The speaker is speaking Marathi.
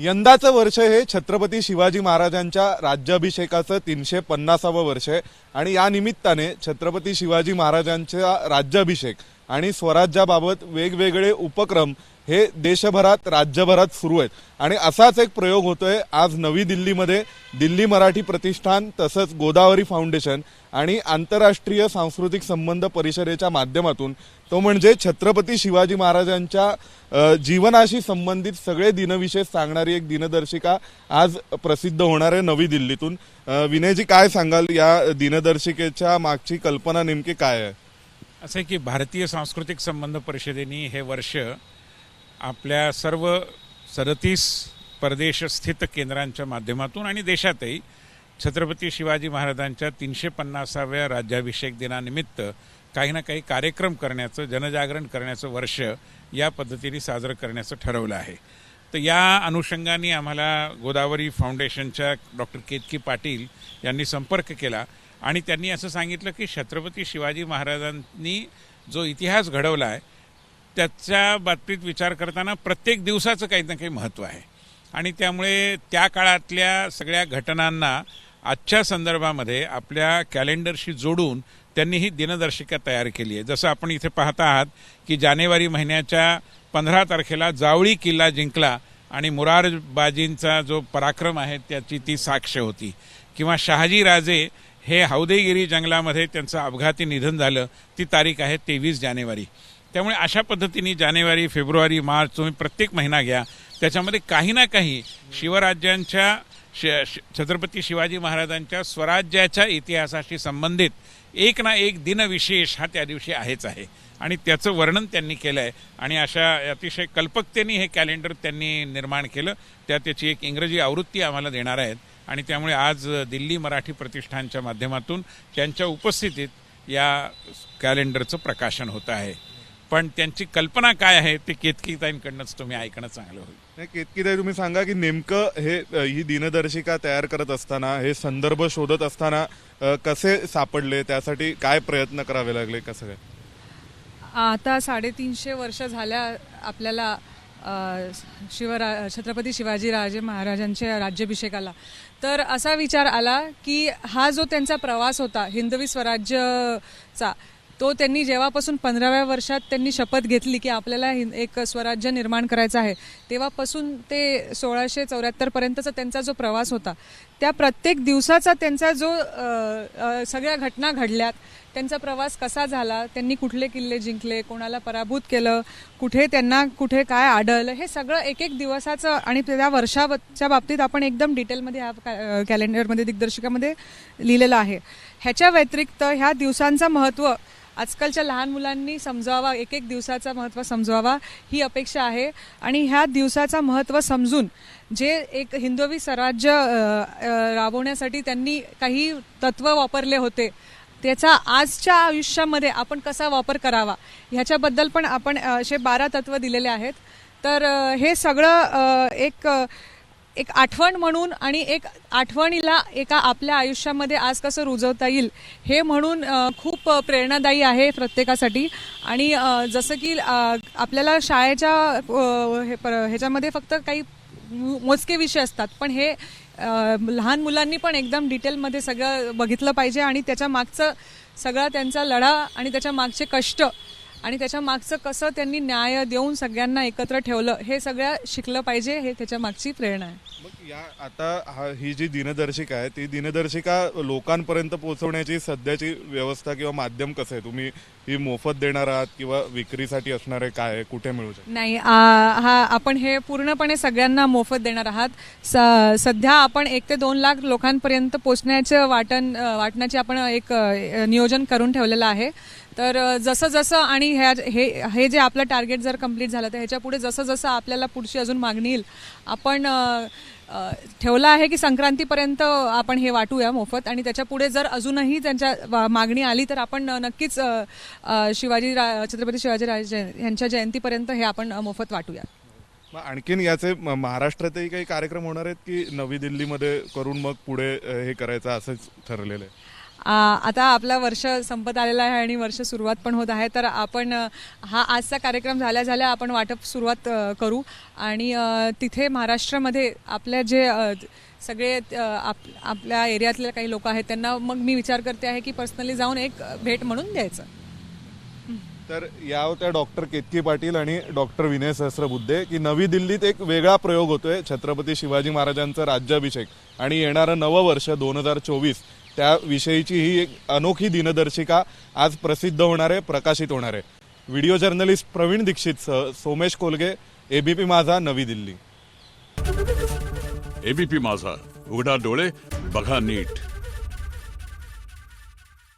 यंदाचं वर्ष हे छत्रपती शिवाजी महाराजांच्या राज्याभिषेकाचं 350वं वर्ष आहे आणि या निमित्ताने छत्रपती शिवाजी महाराजांचा राज्याभिषेक आणि स्वराज्याबाबत वेगवेगळे उपक्रम हे देशभरात राज्यभरात सुरू आहेत आणि असाच एक प्रयोग होतोय आज नवी दिल्लीमध्ये दिल्ली मराठी प्रतिष्ठान तसंच गोदावरी फाउंडेशन आणि आंतरराष्ट्रीय सांस्कृतिक संबंध परिषदेच्या माध्यमातून तो म्हणजे छत्रपती शिवाजी महाराजांच्या जीवनाशी संबंधित सगळे दिनविशेष सांगणारी एक दिनदर्शिका आज प्रसिद्ध होणार आहे नवी दिल्लीतून। विनयजी काय सांगाल या दिनदर्शिकेच्या मागची कल्पना नेमकी काय आहे? असं की भारतीय सांस्कृतिक संबंध परिषदेने हे वर्ष आपल्या सर्व 37 परदेश स्थित केंद्रांच्या माध्यमातून आणि देशातही छत्रपती शिवाजी महाराजांच्या 350व्या राज्याभिषेक दिनानिमित्त काही ना काही कार्यक्रम करण्याचं जनजागरण करण्याचं वर्ष या पद्धतीने साजरं करण्याचं ठरवलं आहे। तर या अनुषंगाने आम्हाला गोदावरी फाउंडेशनच्या डॉक्टर केतकी पाटील यांनी संपर्क केला आणि त्यांनी असं सांगितलं की छत्रपती शिवाजी महाराजांनी जो इतिहास घडवला आहे त्याच्या बाबतीत विचार करताना प्रत्येक दिवसाचं काही ना काही महत्त्व आहे आणि त्यामुळे त्या काळातल्या सगळ्या घटनांना आजच्या संदर्भामध्ये आपल्या कॅलेंडरशी जोडून त्यांनी ही दिनदर्शिका तयार केली आहे। जसं आपण इथे पाहता आहात की जानेवारी महिन्याच्या 15 तारखेला जावळी किल्ला जिंकला आणि मुरारबाजींचा जो पराक्रम आहे त्याची ती साक्ष होती, किंवा शहाजी राजे हे हौदेगिरी जंगलामध्ये त्यांचं अपघाती निधन झालं, ती तारीख आहे 23 जानेवारी। त्यामुळे अशा पद्धतीने जानेवारी, फेब्रुवारी, मार्च तुम्ही प्रत्येक महिना घ्या, त्याच्यामध्ये काही ना काही शिवराज्यांच्या छत्रपती शिवाजी महाराजांच्या स्वराज्याच्या इतिहासाशी संबंधित एक ना एक दिनविशेष हा त्या दिवशी आहेच आहे आणि त्याचं वर्णन त्यांनी केलं आहे आणि अशा अतिशय कल्पकतेने हे कॅलेंडर त्यांनी निर्माण केलं। त्याची एक इंग्रजी आवृत्ती आम्हाला देणार आहेत आणि त्यामुळे आज दिल्ली मराठी प्रतिष्ठानच्या माध्यमातून त्यांच्या उपस्थितीत या कॅलेंडरचं प्रकाशन होतं आहे। पण त्यांची कल्पना काय आहे ते केतकीताईंकडूनच तुम्ही ऐकणं चांगलं होईल। केतकीताई तुम्ही सांगा की नेमकं ही दिनदर्शिका तयार करत असताना हे संदर्भ शोधत असताना कसे सापडले, त्यासाठी काय प्रयत्न करावे लागले, कसं काय? आता 350 वर्ष झाल्या आपल्याला छत्रपती शिवाजीराजे महाराजांच्या राज्याभिषेकाला, तर असा विचार आला की हा जो त्यांचा प्रवास होता हिंदवी स्वराज्यचा, तो त्यांनी जेव्हापासून 15व्या वर्षात त्यांनी शपथ घेतली की आपल्याला एक स्वराज्य निर्माण करायचं आहे, तेव्हापासून ते 1674 पर्यंतचा त्यांचा जो प्रवास होता, त्या प्रत्येक दिवसाचा त्यांचा जो सगळ्या घटना घडल्यात, त्यांचा प्रवास कसा झाला, त्यांनी कुठले किल्ले जिंकले, कोणाला पराभूत केलं, कुठे काय आढळलं, हे सगळं एक एक दिवसाचं आणि त्या वर्षाच्या बाबतीत आपण एकदम डिटेलमध्ये ह्या कॅलेंडरमध्ये दिग्दर्शिकामध्ये लिहिलेलं आहे। ह्याच्या व्यतिरिक्त ह्या दिवसांचं महत्त्व आजकालच्या लहान मुलांनी समजावा, एक एक दिवसाचं महत्त्व समजवावा ही अपेक्षा आहे आणि ह्या दिवसाचं महत्त्व समजून जे एक हिंदवी स्वराज्य राबवण्यासाठी त्यांनी काही तत्त्व वापरले होते त्याचा आजच्या आयुष्यामध्ये आपण कसा वापर करावा ह्याच्याबद्दल पण आपण असे 12 तत्त्व दिलेले आहेत। तर हे सगळं एक आठवण म्हणून आणि एक आठवणीला एका आपल्या आयुष्यामध्ये आज कसं रुजवता येईल हे म्हणून खूप प्रेरणादायी आहे प्रत्येकासाठी। आणि जसं की आपल्याला शाळेच्या ह्याच्यामध्ये फक्त काही मोजके विषय असतात, पण हे लहान मुलांनी पण एकदम डिटेलमध्ये सगळं बघितलं पाहिजे आणि त्याच्या मागचं सगळा त्यांचा लढा आणि त्याच्या मागचे कष्ट आणि त्याच्या मागचं कसं त्यांनी न्याय देऊन सगळ्यांना एकत्र ठेवलं हे सगळं शिकलं पाहिजे, हे त्याच्या मागची प्रेरणा आहे। मग या आता ही जी दिनदर्शिका आहे ती दिनदर्शिका लोकांपर्यंत पोहोचवण्याची सध्याची व्यवस्था किंवा माध्यम कसं आहे? तुम्ही ही मोफत देणार आहात किंवा विक्रीसाठी असणार आहे, काय कुठे मिळू शकते? नाही, आपण हे पूर्णपणे सगळ्यांना मोफत देणार आहात। सध्या आपण 1 ते 2 लाख लोकांपर्यंत पोहोचण्याचं वाटण्याचे आपण एक नियोजन करून ठेवलेलं आहे। तर जसं जसं आणि हे जे आपलं टार्गेट जर कंप्लीट झालं तर ह्याच्या पुढे जसं जसं आपल्याला पुढची अजून मागणी येईल, आपण ठेवलं आहे की संक्रांतीपर्यंत आपण हे वाटूया मोफत आणि त्याच्या पुढे जर अजूनही त्यांच्या मागणी आली तर आपण नक्कीच छत्रपती शिवाजीराजे यांच्या जयंतीपर्यंत हे आपण मोफत वाटूया। आणखीन याचे महाराष्ट्रातही काही कार्यक्रम होणार आहेत की नवी दिल्लीमध्ये करून मग पुढे हे करायचं असंच ठरलेलं आहे? आता आपला वर्ष संपत आलेला आहे आणि वर्ष सुरुवात पण होत आहे, तर आपण हा आजचा कार्यक्रम झाल्या झाल्या आपण वाटप सुरुवात करू आणि तिथे महाराष्ट्रामध्ये आपल्या जे सगळे आपल्या एरियातले काही लोक आहेत त्यांना मग मी विचार करते आहे की पर्सनली जाऊन एक भेट म्हणून द्यायचं. तर या होत्या डॉक्टर केतकी पाटील आणि डॉक्टर विनय सहस्रबुद्धे की नवी दिल्लीत एक वेगळा प्रयोग होतोय छत्रपती शिवाजी महाराजांचा राज्याभिषेक आणि येणारं नवं वर्ष 2024 त्याविषयीची ही एक अनोखी दिनदर्शिका आज प्रसिद्ध होणार आहे, प्रकाशित होणार आहे. व्हिडिओ जर्नलिस्ट प्रवीण दीक्षितसह सोमेश कोलगे, एबीपी माझा, नवी दिल्ली. एबीपी माझा, उघडा डोळे बघा नीट.